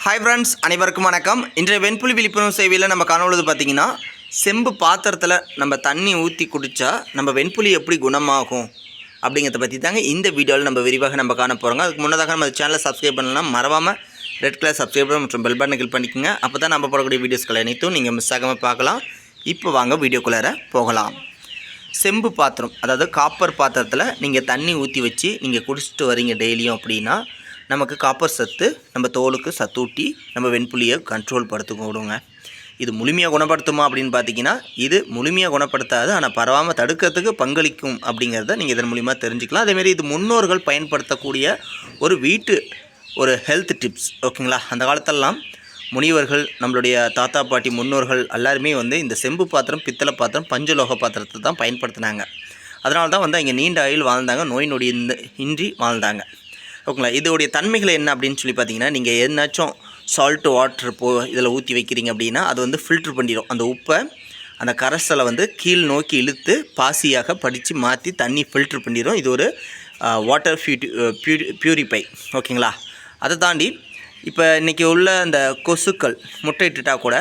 Hi friends, அனைவருக்கும் வணக்கம். இன்றைய வெண்புலி விழிப்புணர்வு சேவையில் நம்ம காணொழுது பார்த்திங்கன்னா, செம்பு பாத்திரத்தில் நம்ம தண்ணி ஊற்றி குடித்தா நம்ம வெண்புலி எப்படி குணமாகும் அப்படிங்கிறத பற்றி தாங்க இந்த வீடியோவில் நம்ம விரிவாக நம்ம காண போகிறோங்க. அதுக்கு முன்னதாக நம்ம சேனலை சப்ஸ்கிரைப் பண்ணலாம், மறவாமல் ரெட் கலர் சப்ஸ்கிரைப் மற்றும் பெல் பட்டனை கிளிக் பண்ணிக்கோங்க. அப்போ தான் நம்ம போடக்கூடிய வீடியோஸ்களை அனைத்தும் நீங்கள் மிஸ் ஆகாமல் பார்க்கலாம். இப்போ வாங்க வீடியோக்குள்ளார போகலாம். செம்பு பாத்திரம், அதாவது காப்பர் பாத்திரத்தில் நீங்கள் தண்ணி ஊற்றி வச்சு நீங்கள் குடிச்சிட்டு வரீங்க டெய்லியும் அப்படின்னா நமக்கு காப்பர் சத்து நம்ம தோலுக்கு சத்தூட்டி நம்ம வெண்புலியை கண்ட்ரோல் படுத்துக்கூடுங்க. இது முழுமையாக குணப்படுத்துமா அப்படின்னு பார்த்தீங்கன்னா, இது முழுமையாக குணப்படுத்தாது, ஆனால் பரவாமல் தடுக்கிறதுக்கு பங்களிக்கும் அப்படிங்கிறத நீங்கள் இதன் மூலிமா தெரிஞ்சுக்கலாம். அதேமாரி இது முன்னோர்கள் பயன்படுத்தக்கூடிய ஒரு ஹெல்த் டிப்ஸ், ஓகேங்களா. அந்த காலத்திலலாம் முனிவர்கள், நம்மளுடைய தாத்தா பாட்டி முன்னோர்கள் எல்லாருமே இந்த செம்பு பாத்திரம், பித்தளை பாத்திரம், பஞ்சலோக பாத்திரத்தை தான் பயன்படுத்தினாங்க. அதனால தான் இங்கே நீண்ட ஆயுள் வாழ்ந்தாங்க, நோய் நொடி இன்றி வாழ்ந்தாங்க, ஓகேங்களா. இதோடைய தன்மைகள் என்ன அப்படின்னு சொல்லி பார்த்தீங்கன்னா, நீங்கள் எதுனாச்சும் சால்ட்டு வாட்டர் இதில் ஊற்றி வைக்கிறீங்க அப்படின்னா அது ஃபில்ட்ரு பண்ணிடும். அந்த உப்பை, அந்த கரைசலை கீழ் நோக்கி இழுத்து பாசியாக படித்து மாற்றி தண்ணி ஃபில்ட்ரு பண்ணிடும். இது ஒரு வாட்டர் பியூரிஃபை, ஓகேங்களா. அதை தாண்டி இப்போ இன்றைக்கி உள்ள அந்த கொசுக்கள் முட்டையிட்டுட்டால் கூட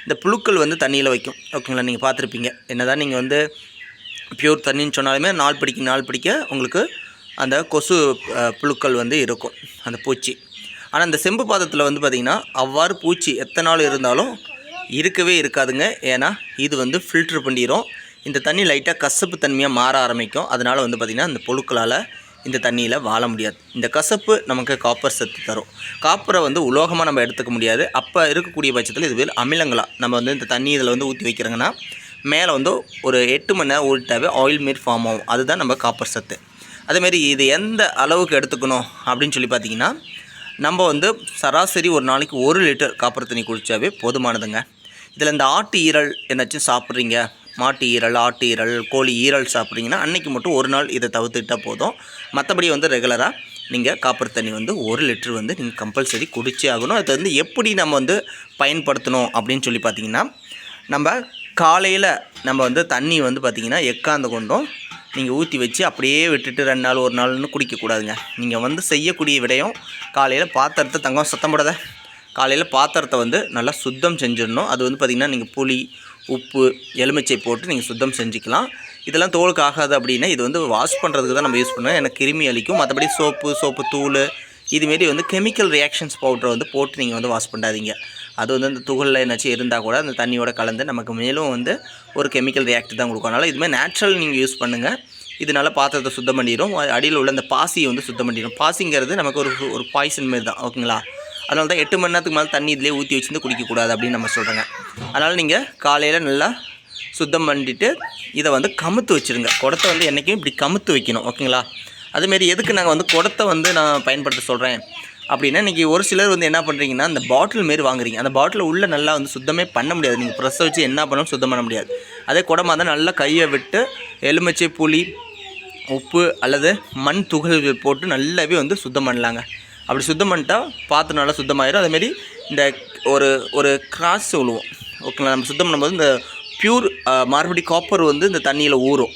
இந்த புழுக்கள் தண்ணியில் வைக்கும், ஓகேங்களா. நீங்கள் பார்த்துருப்பீங்க. என்ன தான் நீங்கள் பியூர் தண்ணின்னு சொன்னாலுமே நாள் பிடிக்க உங்களுக்கு அந்த கொசு புழுக்கள் இருக்கும், அந்த பூச்சி. ஆனால் இந்த செம்பு பாத்திரத்தில் பார்த்திங்கன்னா அவ்வாறு பூச்சி எத்தனை நாள் இருந்தாலும் இருக்கவே இருக்காதுங்க. ஏன்னா இது ஃபில்ட்ரு பண்ணிடும். இந்த தண்ணி லைட்டாக கசப்பு தன்மையாக மாற ஆரம்பிக்கும். அதனால் பார்த்திங்கன்னா இந்த புழுக்களால் இந்த தண்ணியில் வாழ முடியாது. இந்த கசப்பு நமக்கு காப்பர் சத்து தரும். காப்பரை உலோகமாக நம்ம எடுத்துக்க முடியாது. அப்போ இருக்கக்கூடிய பட்சத்தில் இது அமிலங்களாக நம்ம இந்த தண்ணி இதில் ஊற்றி வைக்கிறோங்கன்னா மேலே ஒரு 8 மணி நேரம் ஊட்டாவே ஆயில் மாரி ஃபார்ம் ஆகும். அதுதான் நம்ம காப்பர் சத்து. அதேமாரி இது எந்த அளவுக்கு எடுத்துக்கணும் அப்படின்னு சொல்லி பார்த்தீங்கன்னா, நம்ம சராசரி ஒரு நாளைக்கு 1 லிட்டர் காப்பர் தண்ணி குடித்தாவே போதுமானதுங்க. இதில் இந்த ஆட்டு ஈரல் என்னாச்சும் சாப்பிட்றீங்க, மாட்டு ஈரல், ஆட்டு ஈரல், கோழி ஈரல் சாப்பிட்றீங்கன்னா அன்றைக்கி மட்டும் ஒரு நாள் இதை தவிர்த்துக்கிட்டால் போதும். மற்றபடி ரெகுலராக நீங்கள் காப்பர் தண்ணி 1 லிட்டர் நீங்கள் கம்பல்சரி குடிச்சே ஆகணும். அது எப்படி நம்ம பயன்படுத்தணும் அப்படின்னு சொல்லி பார்த்தீங்கன்னா, நம்ம காலையில் நம்ம தண்ணி பார்த்திங்கன்னா எக்காந்து கொண்டும் நீங்கள் ஊற்றி வச்சு அப்படியே விட்டுட்டு 2 நாள் 1 நாள்னு குடிக்கக்கூடாதுங்க. நீங்கள் செய்யக்கூடிய விடயம், காலையில் பாத்திரத்தை சத்தம் போடாத, காலையில் பாத்திரத்தை நல்லா சுத்தம் செஞ்சிடணும். அது பார்த்திங்கன்னா நீங்கள் புளி, உப்பு, எலுமிச்சை போட்டு நீங்கள் சுத்தம் செஞ்சுக்கலாம். இதெல்லாம் தோலுக்கு ஆகாது அப்படின்னா இது வாஷ் பண்ணுறதுக்கு தான் நம்ம யூஸ் பண்ணுவோம். எனக்கு கிருமி அளிக்கும். மற்றபடி சோப்பு தூள் இதுமாரி கெமிக்கல் ரியாக்ஷன்ஸ் பவுடரை போட்டு நீங்கள் வாஷ் பண்ணாதீங்க. அது அந்த துகளில் என்னாச்சும் இருந்தால் கூட அந்த தண்ணியோட கலந்து நமக்கு மேலும் ஒரு கெமிக்கல் ரியாக்ட் தான் கொடுக்கும். அதனால் இதுமாதிரி நேச்சுரல் நீங்கள் யூஸ் பண்ணுங்கள். இதனால் பாத்திரத்தை சுத்தம் பண்ணிடும். அடியில் உள்ள அந்த பாசியை சுத்தம் பண்ணிடும். பாசிங்கிறது நமக்கு ஒரு பாய்சன் மாரி தான், ஓகேங்களா. அதனால தான் 8 மணி நேரத்துக்கு மேலே தண்ணி இதிலே ஊற்றி வச்சுருந்து குடிக்கக்கூடாது அப்படின்னு நம்ம சொல்கிறேங்க. அதனால் நீங்கள் காலையில் நல்லா சுத்தம் பண்ணிவிட்டு இதை கமுத்து வச்சுருங்க. குடத்தை என்றைக்கும் இப்படி கமுத்து வைக்கணும், ஓகேங்களா. அதுமாரி எதுக்கு நாங்கள் குடத்தை நான் பயன்படுத்த சொல்கிறேன் அப்படின்னா, இன்றைக்கி ஒரு சிலர் என்ன பண்ணுறீங்கன்னா, அந்த பாட்டில் மாரி வாங்குறீங்க. அந்த பாட்டில் உள்ளே நல்லா சுத்தமே பண்ண முடியாது. நீங்கள் ப்ரெஸ்ஸை வச்சு என்ன பண்ணாலும் சுத்தம் பண்ண முடியாது. அதே குடமாக தான் நல்லா கையை விட்டு எலுமிச்சை, புளி, உப்பு அல்லது மண் துகள்கள் போட்டு நல்லாவே சுத்தம் பண்ணலாங்க. அப்படி சுத்தம் பண்ணிட்டா பாத்திரம் நல்லா சுத்தமாயிடும். அதுமாரி இந்த ஒரு கிராஸ் சொல்லுவோம், ஓகேங்களா. நம்ம சுத்தம் பண்ணும்போது இந்த பியூர் மறுபடி காப்பர் இந்த தண்ணியில் ஊறும்,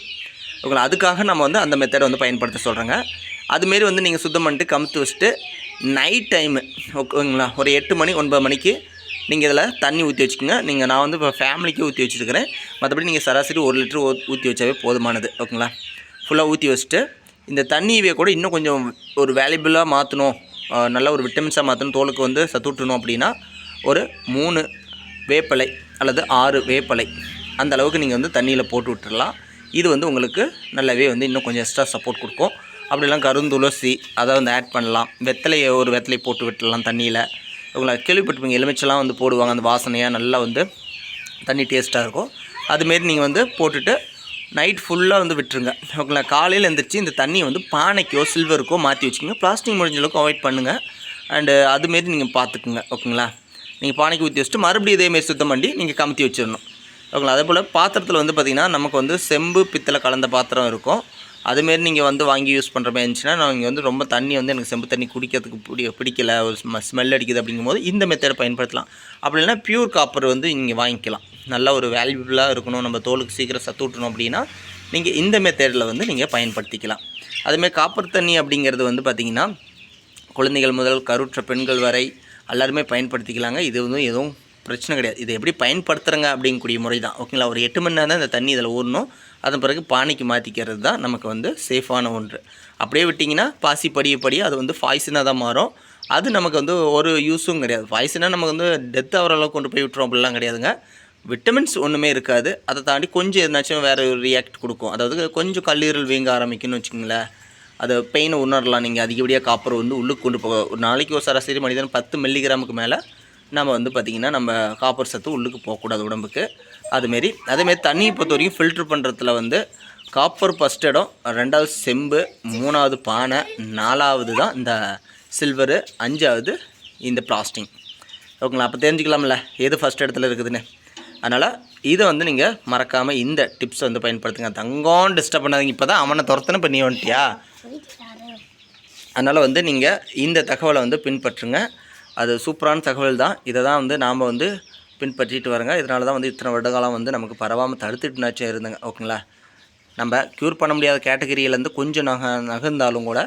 ஓகேங்களா. அதுக்காக நம்ம அந்த மெத்தடை பயன்படுத்த சொல்கிறேங்க. அதுமாரி நீங்கள் சுத்தம் பண்ணிட்டு கமுத்து வச்சுட்டு நைட் டைமு, ஓகேங்களா, ஒரு 8 மணி 9 மணிக்கு நீங்கள் இதில் தண்ணி ஊற்றி வச்சுக்கோங்க. நான் இப்போ ஃபேமிலிக்கு ஊற்றி வச்சுருக்கிறேன். மற்றபடி நீங்கள் சராசரி 1 லிட்டர் ஊற்றி வச்சாவே போதுமானது, ஓகேங்களா. ஃபுல்லாக ஊற்றி வச்சுட்டு இந்த தண்ணியவே கூட இன்னும் கொஞ்சம் ஒரு வேல்யூபிளாக மாற்றணும், நல்ல ஒரு விட்டமின்ஸாக மாற்றணும், தோலுக்கு சத்துட்டணும் அப்படின்னா ஒரு 3 வேப்பலை அல்லது 6 வேப்பலை அந்த அளவுக்கு நீங்கள் தண்ணியில் போட்டு விட்டுடலாம். இது உங்களுக்கு நல்லாவே இன்னும் கொஞ்சம் எக்ஸ்ட்ரா சப்போர்ட் கொடுக்கும். அப்படிலாம் கருந்துளசி அதை ஆட் பண்ணலாம். ஒரு வெத்தலை போட்டு விட்டுடலாம் தண்ணியில். உங்களை கேள்விப்பட்டிருப்பீங்க, எலுமிச்செல்லாம் போடுவாங்க. அந்த வாசனையாக நல்லா தண்ணி டேஸ்ட்டாக இருக்கும். அதுமாரி நீங்கள் போட்டுட்டு நைட் ஃபுல்லாக விட்டுருங்க, ஓகேங்களா. காலையில் எழுந்திரிச்சு இந்த தண்ணி பானைக்கோ சில்வருக்கோ மாற்றி வச்சுக்கோங்க. பிளாஸ்டிக் முடிஞ்ச அளவுக்கு அவாய்ட் பண்ணுங்கள். அண்டு அதுமாரி நீங்கள் பார்த்துக்குங்க, ஓகேங்களா. நீங்கள் பானைக்கு ஊற்றி வச்சுட்டு மறுபடியும் இதேமாரி சுத்தம் பண்ணி நீங்கள் கமுத்தி வச்சிடணும், ஓகேங்களா. அதே போல் பாத்திரத்தில் பார்த்திங்கன்னா நமக்கு செம்பு பித்தளை கலந்த பாத்திரம் இருக்கும். அதுமாரி நீங்கள் வாங்கி யூஸ் பண்ணுற மாதிரி இருந்துச்சுன்னா, நீங்கள் ரொம்ப தண்ணி எனக்கு செம்பு தண்ணி குடிக்கிறதுக்கு பிடிக்கல, ஒரு ஸ்மெல் அடிக்குது அப்படிங்கும்போது இந்த மெத்தடை பயன்படுத்தலாம். அப்படி இல்லைனா பியூர் காப்பர் நீங்கள் வாங்கிக்கலாம். நல்லா ஒரு வேல்யூபுளாக இருக்கணும், நம்ம தோலுக்கு சீக்கிரம் சத்துட்டணும் அப்படின்னா நீங்கள் இந்த மெத்தடில் நீங்கள் பயன்படுத்திக்கலாம். அதுமாதிரி காப்பர் தண்ணி அப்படிங்கிறது பார்த்திங்கன்னா குழந்தைகள் முதல் கருவுற்ற பெண்கள் வரை எல்லாருமே பயன்படுத்திக்கலாங்க. இது வந்து எதுவும் பிரச்சனை கிடையாது. இதை எப்படி பயன்படுத்துகிறங்க அப்படிங்கக்கூடிய முறை தான். ஓகேங்களா? ஒரு 8 மணி நேரம் தான் இந்த தண்ணி இதில் ஊறணும். அதன் பிறகு பானைக்கு மாற்றிக்கிறது தான் நமக்கு வந்து சேஃபான ஒன்று. அப்படியே விட்டிங்கன்னா பாசி படிய அது வந்து பாய்சனாக தான் மாறும். அது நமக்கு வந்து ஒரு யூஸும் கிடையாது. பாய்சனாக நமக்கு வந்து டெத் ஆகிற அளவுக்கு கொண்டு போய் விட்டுரும் அப்படிலாம் கிடையாதுங்க. விட்டமின்ஸ் ஒன்றுமே இருக்காது. அதை தாண்டி கொஞ்சம் எதுனாச்சும் வேறு ஒரு ரியாக்ட் கொடுக்கும். அதாவது கொஞ்சம் கல்லீரல் வீங்க ஆரம்பிக்கும்னு வச்சுக்கோங்களேன். அது பெயினை உணரலாம். நீங்கள் அதிகப்படியாக காப்பர் வந்து உள்ளுக்கு கொண்டு போக ஒரு நாளைக்கு ஒரு சராசரி மனிதன் 10 மில்லிகிராமுக்கு மேலே நம்ம வந்து பார்த்திங்கன்னா நம்ம காப்பர் சத்து உள்ளுக்கு போகக்கூடாது உடம்புக்கு. அதேமாரி தண்ணியை பொறுத்த வரைக்கும் ஃபில்ட்ரு பண்ணுறதுல வந்து காப்பர் ஃபஸ்ட் இடம், 2வது செம்பு, 3வது பானை, 4வது தான் இந்த சில்வரு, 5வது இந்த பிளாஸ்டிக். ஓகேங்களா? அப்போ தெரிஞ்சுக்கலாம்ல எது ஃபஸ்ட் இடத்துல இருக்குதுன்னு. அதனால் இதை வந்து நீங்கள் மறக்காமல் இந்த டிப்ஸ் வந்து பயன்படுத்துங்க. தங்கம் டிஸ்டர்ப் பண்ணாதீங்க. இப்போ தான் அவனை துரத்துன்னு பண்ணி வந்துட்டியா? அதனால் வந்து நீங்கள் இந்த தகவலை வந்து பின்பற்றுங்க. அது சூப்பரான தகவல் தான். இதை தான் வந்து நாம் வந்து பின்பற்றிட்டு வரங்க. இதனால தான் வந்து இத்தனை வருடகாலம் வந்து நமக்கு பரவாமல் தடுத்துட்டுனாச்சும் இருந்துங்க. ஓகேங்களா? நம்ம க்யூர் பண்ண முடியாத கேட்டகரியிலேருந்து கொஞ்சம் நகர்ந்தாலும் கூட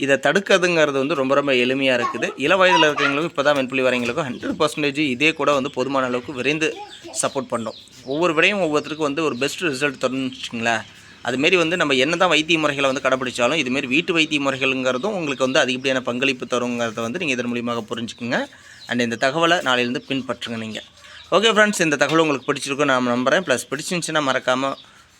இதை தடுக்கிறதுங்கிறது வந்து ரொம்ப ரொம்ப எளிமையாக இருக்குது. இள வயதில் இருக்கிறவங்களுக்கும் இப்போ தான் வெண்புலி வரவங்களுக்கும் 100% இதே கூட வந்து போதுமான அளவுக்கு விரைந்து சப்போர்ட் பண்ணோம். ஒவ்வொரு விடையும் ஒவ்வொருத்தருக்கும் வந்து ஒரு பெஸ்ட் ரிசல்ட் தரும்னு வச்சுங்களேன். அதுமாரி வந்து நம்ம என்ன தான் வைத்திய முறைகளை வந்து கடைப்பிடிச்சாலும் இதுமாரி வீட்டு வைத்திய முறைகள்ங்கிறதும் உங்களுக்கு வந்து அதிகப்படியான பங்களிப்பு தருங்கிறத வந்து நீங்கள் இதன் மூலியமாக புரிஞ்சுக்குங்க. அண்ட் இந்த தகவலை நாளையிலேருந்து பின்பற்றுங்க நீங்கள். ஓகே ஃப்ரெண்ட்ஸ், இந்த தகவல் உங்களுக்கு பிடிச்சிருக்கும் நான் நம்புகிறேன். ப்ளஸ் பிடிச்சிருந்துச்சுன்னா மறக்காமல்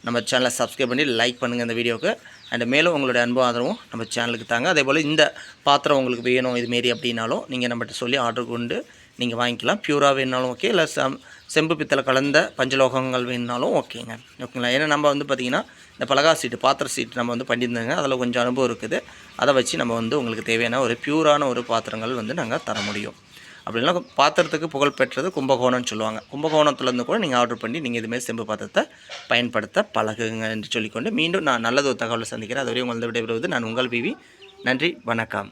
நம்ம சேனலை சப்ஸ்கிரைப் பண்ணி லைக் பண்ணுங்கள் இந்த வீடியோவுக்கு. அண்ட் மேலும் உங்களுடைய அன்பும் ஆதரவும் நம்ம சேனலுக்கு தாங்க. அதேபோல் இந்த பாத்திரம் உங்களுக்கு வேணும் இதுமாரி அப்படின்னாலும் நீங்கள் நம்மகிட்ட சொல்லி ஆர்டர் கொண்டு நீங்கள் வாங்கிக்கலாம். பியூராக வேணுனாலும் ஓகே, இல்லை செம்பு பித்தளை கலந்த பஞ்சலோகங்கள் வேணுனாலும் ஓகேங்க. ஓகேங்களா? ஏன்னா நம்ம வந்து பார்த்திங்கன்னா இந்த பலகா சீட்டு பாத்திர சீட்டு நம்ம வந்து பண்ணியிருந்தோங்க. அதில் கொஞ்சம் அனுபவம் இருக்குது. அதை வச்சு நம்ம வந்து உங்களுக்கு தேவையான ஒரு பியூரான ஒரு பாத்திரங்கள் வந்து நாங்கள் தர முடியும். அப்படின்னா பாத்திரத்துக்கு புகழ் பெற்றது கும்பகோணம்னு சொல்லுவாங்க. கும்பகோணத்துலேருந்து கூட நீங்கள் ஆர்டர் பண்ணி நீங்கள் இதுமாரி செம்பு பாத்திரத்தை பயன்படுத்த பழகுங்க என்று சொல்லிக்கொண்டு மீண்டும் நான் நல்லது ஒரு தகவலை சந்திக்கிறேன். அதுவரை உங்களது விடைபெறுவது நான் உங்கள் பிவி. நன்றி, வணக்கம்.